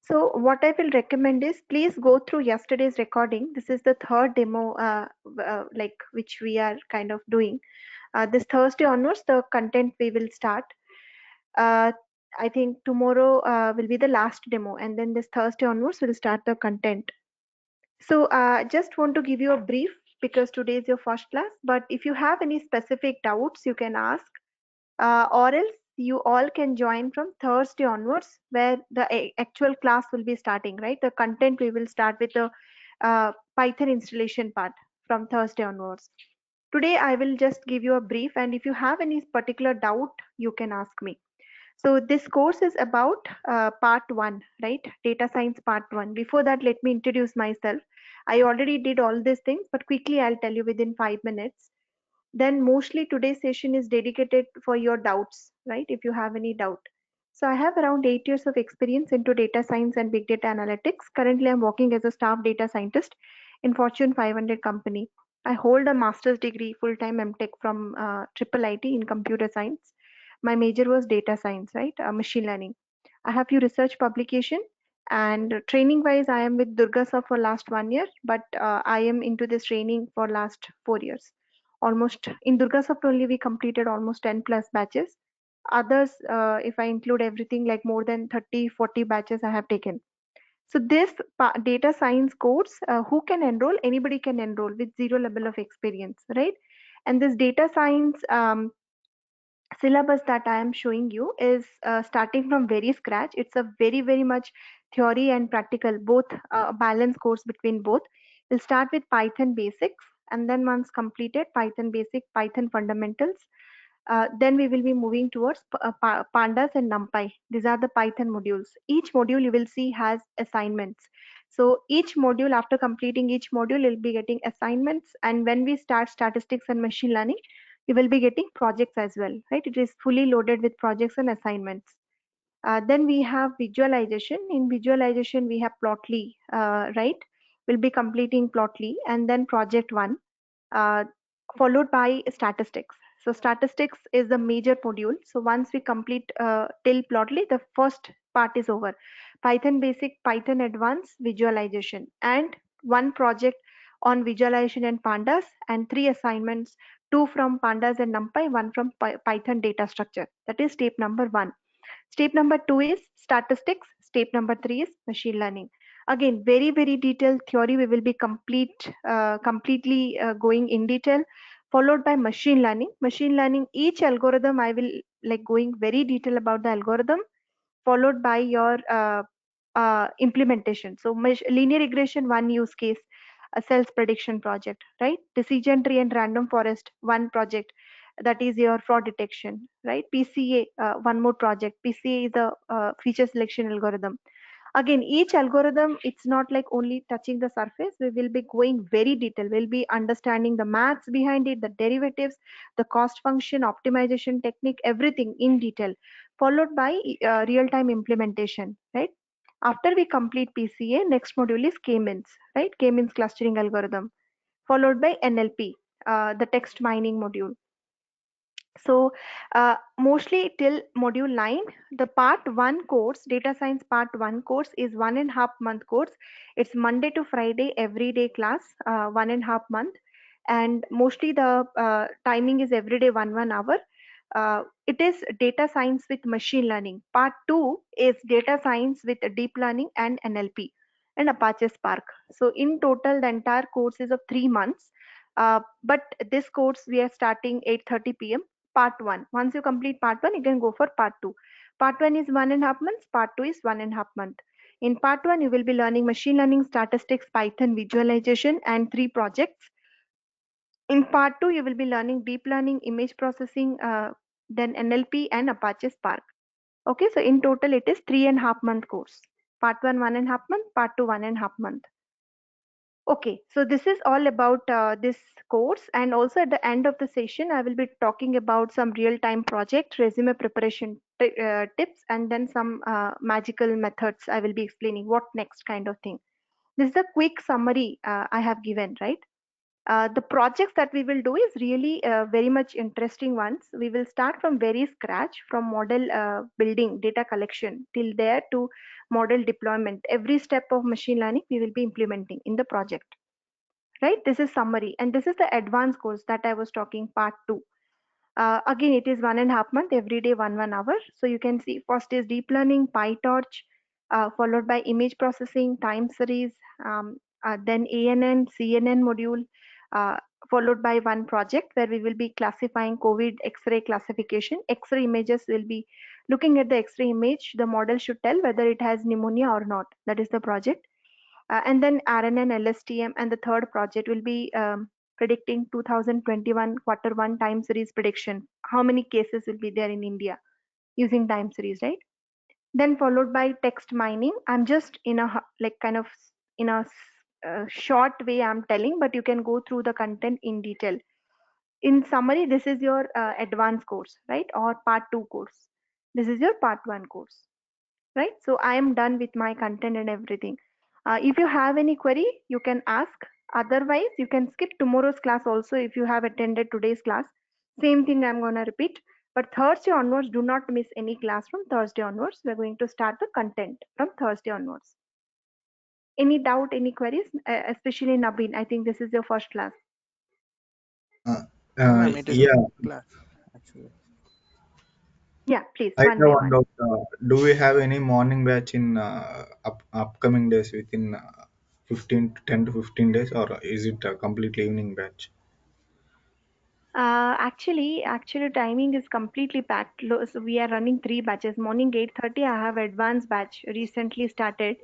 So what I will recommend is please go through yesterday's recording. This is the third demo, like which we are kind of doing. This Thursday onwards, the content we will start. Uh, I think tomorrow will be the last demo, and then this Thursday onwards we'll start the content. So just want to give you a brief because today is your first class. But if you have any specific doubts, you can ask, or else you all can join from Thursday onwards, where the actual class will be starting. Right, the content we will start with the Python installation part from Thursday onwards. Today I will just give you a brief, and if you have any particular doubt, you can ask me. So this course is about part one, right? Data science part one. Before that, let me introduce myself. I already did all these things, but quickly I'll tell you within 5 minutes. Then mostly today's session is dedicated for your doubts, right? If you have any doubt. So I have around 8 years of experience into data science and big data analytics. Currently, I'm working as a staff data scientist in Fortune 500 company. I hold a master's degree, full-time MTech from Triple IT in computer science. My major was data science, right? Machine learning. I have few research publication and training wise, I am with Durga sir for last 1 year, but I am into this training for last 4 years. Almost in Durga sir only we completed almost 10 plus batches. Others, if I include everything, like more than 30, 40 batches I have taken. So this data science course, who can enroll? Anybody can enroll with zero level of experience, right? And this data science syllabus that I am showing you is starting from very scratch. It's a very, very much theory and practical, both balance course between both. We'll start with Python basics, and then once completed Python basic, Python fundamentals, then we will be moving towards pandas and numpy. These are the Python modules. Each module you will see has assignments. So each module, after completing each module, you'll be getting assignments. And when we start statistics and machine learning, you will be getting projects as well, right? It is fully loaded with projects and assignments. Then we have visualization. In visualization, we have Plotly, right? We'll be completing Plotly, and then project one, uh, followed by statistics. So statistics is the major module. So once we complete till Plotly, the first part is over. Python basic, Python advanced, visualization, and one project on visualization and pandas, and three assignments, two from pandas and numpy, one from Python data structure. That is step number one. Step number two is statistics. Step number three is machine learning. Again, very, very detailed theory. We will be completely going in detail, followed by machine learning. Machine learning, each algorithm, I will like going very detail about the algorithm, followed by your implementation. So linear regression, one use case, a sales prediction project, right? Decision tree and random forest, one project, that is your fraud detection, right? PCA, one more project. PCA is a feature selection algorithm. Again, each algorithm, it's not like only touching the surface. We will be going very detailed. We'll be understanding the maths behind it, the derivatives, the cost function, optimization technique, everything in detail, followed by real-time implementation, right? After we complete PCA, next module is K-means, right? K-means clustering algorithm, followed by NLP, the text mining module. So mostly till module 9, the part 1 course, data science part 1 course is 1.5 month course. It's Monday to Friday, everyday class, 1.5 month. And mostly the timing is every day 1 hour. It is data science with machine learning. Part 2 is data science with deep learning and NLP and Apache Spark. So in total, the entire course is of 3 months. But this course we are starting 8:30 p.m. Part 1. Once you complete part 1, you can go for part 2. Part 1 is 1.5 months, part 2 is 1.5 month. In part 1, you will be learning machine learning, statistics, Python, visualization, and 3 projects. In part 2, you will be learning deep learning, image processing, then NLP and Apache Spark. Okay, so in total, it is 3.5 month course. Part 1, 1.5 month, part 2, 1.5 month. Okay, so this is all about this course, and also at the end of the session, I will be talking about some real-time project, resume preparation tips, and then some magical methods. I will be explaining what next kind of thing. This is a quick summary I have given, right? The projects that we will do is really very much interesting ones. We will start from very scratch, from model building, data collection till there to model deployment. Every step of machine learning we will be implementing in the project. Right? This is summary, and this is the advanced course that I was talking, part 2. Again, it is 1.5 month, every day 1 hour. So you can see first is deep learning, PyTorch, followed by image processing, time series, then ANN, CNN module, uh, followed by one project where we will be classifying COVID X-ray classification. X-ray images will be looking at the X-ray image. The model should tell whether it has pneumonia or not. That is the project. And then RNN, LSTM, and the third project will be predicting 2021 quarter 1 time series prediction. How many cases will be there in India using time series, right? Then followed by text mining. I'm just in a like kind of in a short way I'm telling, but you can go through the content in detail. In summary, this is your advanced course, right? Or part 2 course. This is your part 1 course, right? So I am done with my content and everything. If you have any query, you can ask. Otherwise, you can skip tomorrow's class also if you have attended today's class. Same thing I'm going to repeat. But Thursday onwards, do not miss any class from Thursday onwards. We're going to start the content from Thursday onwards. Any doubt, any queries? Especially Naveen, I think this is your first class. Ma'am, it is Yeah, class actually. Yeah, please, I have one by one one. doubt. Do we have any morning batch in upcoming days within 15 to 10 to 15 days, or is it a completely evening batch? Actually, timing is completely packed. So we are running 3 batches. Morning 8:30, I have advanced batch recently started.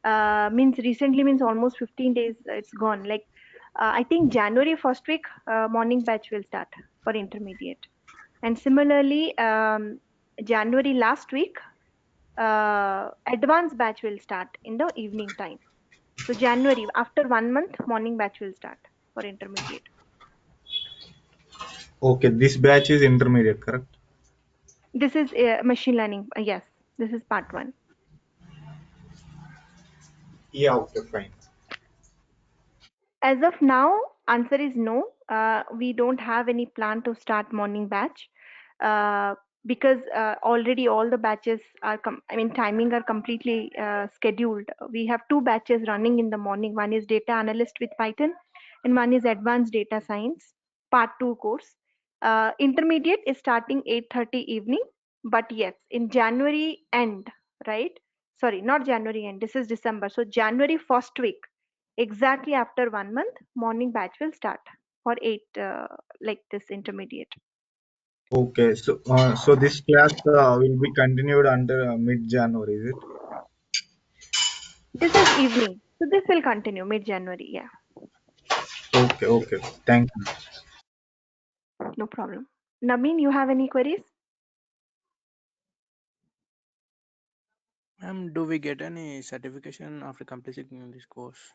Means recently means almost 15 days. It's gone. Like I think January first week, morning batch will start for intermediate. And similarly, January last week, advanced batch will start in the evening time. So January after 1 month, morning batch will start for intermediate. Okay, this batch is intermediate, correct? This is machine learning. Yes, this is part 1. Yeah, okay, fine. As of now, answer is no. We don't have any plan to start morning batch uh, because already all the batches are, timing are completely scheduled. We have 2 batches running in the morning. One is data analyst with Python, and one is advanced data science, part 2 course. Intermediate is starting 8:30 evening, but yes, in January end, right? Sorry, not January end. This is December. So January first week, exactly after 1 month, morning batch will start for 8 like this intermediate. Okay, so this class will be continued until mid-January, is it? This is evening, so this will continue mid January. Yeah, Okay, okay. Thank you. no problem. Naveen, you have any queries? Ma'am, do we get any certification after completing this course?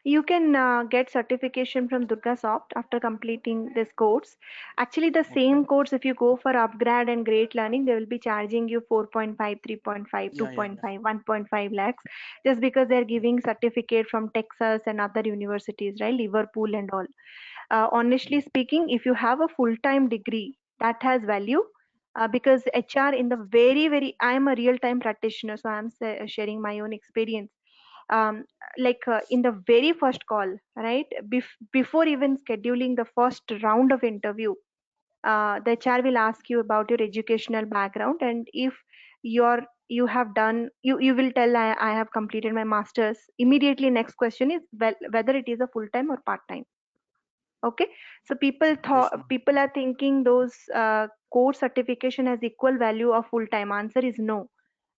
You can get certification from Durga Soft after completing this course. Actually, the Okay. same course, if you go for upgrade and great learning, they will be charging you 4.5, 3.5, Yeah, yeah, yeah. 2.5, 1.5 lakhs, just because they're giving certificate from Texas and other universities, right? Liverpool and all. Honestly speaking, if you have a full-time degree, that has value. Because HR in the I am a real-time practitioner, so I'm sharing my own experience. um, in the very first call, right, before even scheduling the first round of interview, the HR will ask you about your educational background, and if you have done, you will tell, I have completed my masters. Immediately next question is, well, whether it is a full time or part time. Okay, so Yes, ma'am. people are thinking those course certification has equal value of full time. Answer is no.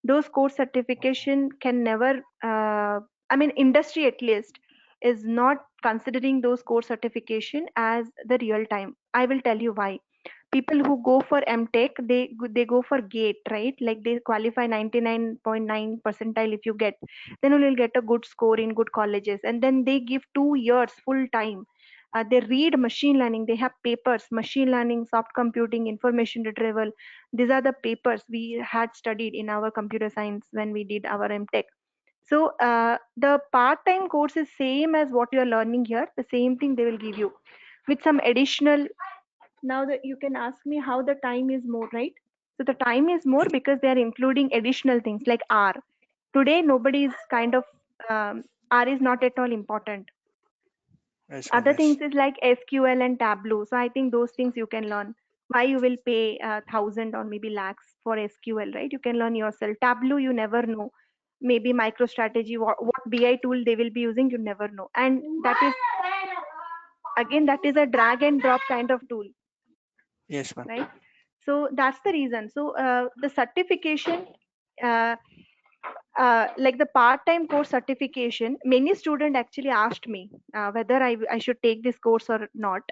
Those course Okay. certification can never industry at least is not considering those course certification as the real time. I will tell you why. People who go for mtech, they go for gate, right? Like they qualify 99.9 percentile. If you get, then only you'll get a good score in good colleges, and then they give 2 years full time. They read machine learning. They have papers, machine learning, soft computing, information retrieval. These are the papers we had studied in our computer science when we did our mtech. So the part-time course is same as what you're learning here. The same thing they will give you with some additional. Now that you can ask me how the time is more, right? So the time is more because they are including additional things like R. Today nobody is kind of R is not at all important. Yes, ma'am. Other Yes. things is like SQL and Tableau. So I think those things you can learn. Why you will pay 1,000 or maybe lakhs for SQL, right? You can learn yourself. Tableau, you never know. Maybe MicroStrategy, what BI tool they will be using, you never know. And that is again that is a drag and drop kind of tool, Yes, ma'am. right? So that's the reason. So the certification. Uh, like the part-time course certification, many students actually asked me whether I should take this course or not.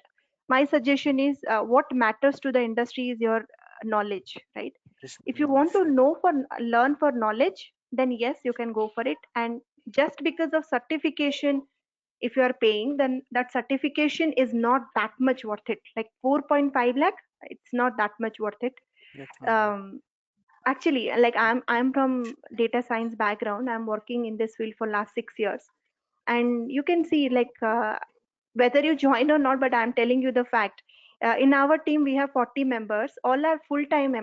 My suggestion is what matters to the industry is your knowledge, right? Yes, If you want knowledge. to know for learn for knowledge, then yes, you can go for it. And just because of certification, if you are paying, then that certification is not that much worth it. Like 4.5 lakh, it's not that much worth it. Yes, ma'am. Um, Actually, like I'm from data science background. I'm working in this field for last 6 years, and you can see like whether you join or not. But I'm telling you the fact. In our team, we have 40 members. All are full-time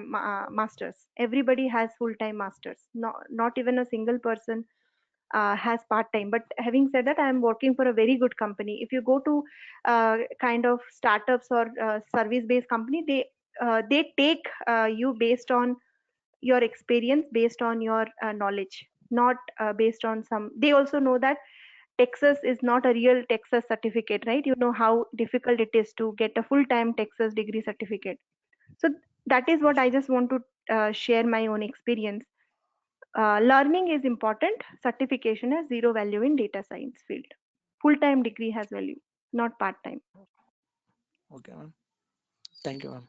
masters. Everybody has full-time masters. Not even a single person has part-time. But having said that, I'm working for a very good company. If you go to kind of startups or service-based company, they take you based on your experience, based on your knowledge, not based on some. They also know that Texas is not a real Texas certificate, right? You know how difficult it is to get a full-time Texas degree certificate. So that is what Yes. I just want to share my own experience. Learning is important. Certification has zero value in data science field. Full-time degree has value, not part-time. Okay, ma'am. Thank you, ma'am.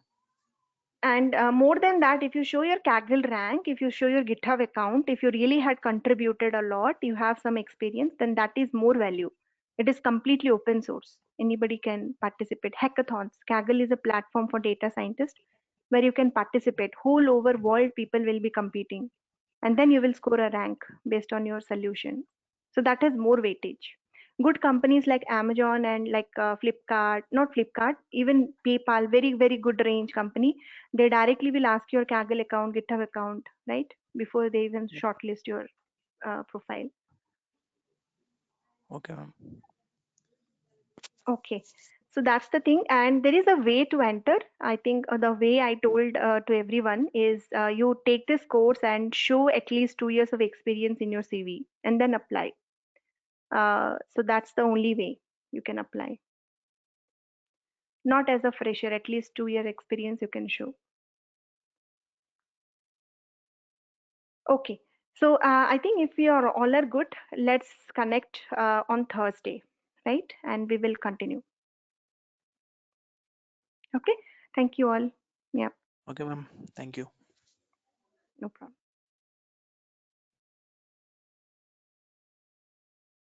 And more than that, if you show your Kaggle rank, if you show your GitHub account, if you really had contributed a lot, you have some experience, then that is more value. It is completely open source. Anybody can participate. Hackathons. Kaggle is a platform for data scientists where you can participate. Whole over world people will be competing. And then you will score a rank based on your solution. So that has more weightage. Good companies like Amazon and like Flipkart, not Flipkart, even PayPal, very, very good range company, they directly will ask your Kaggle account, GitHub account, right? Before they even Yeah. shortlist your profile. Okay, ma'am. Okay. So that's the thing. And there is a way to enter. I think the way I told to everyone is you take this course and show at least 2 years of experience in your CV and then apply. So that's the only way you can apply. Not as a fresher, at least 2 year experience you can show. Okay. So I think if we are all are good, let's connect on Thursday, right? And we will continue. Okay. Thank you all. Yeah, Okay, ma'am. Thank you. no problem.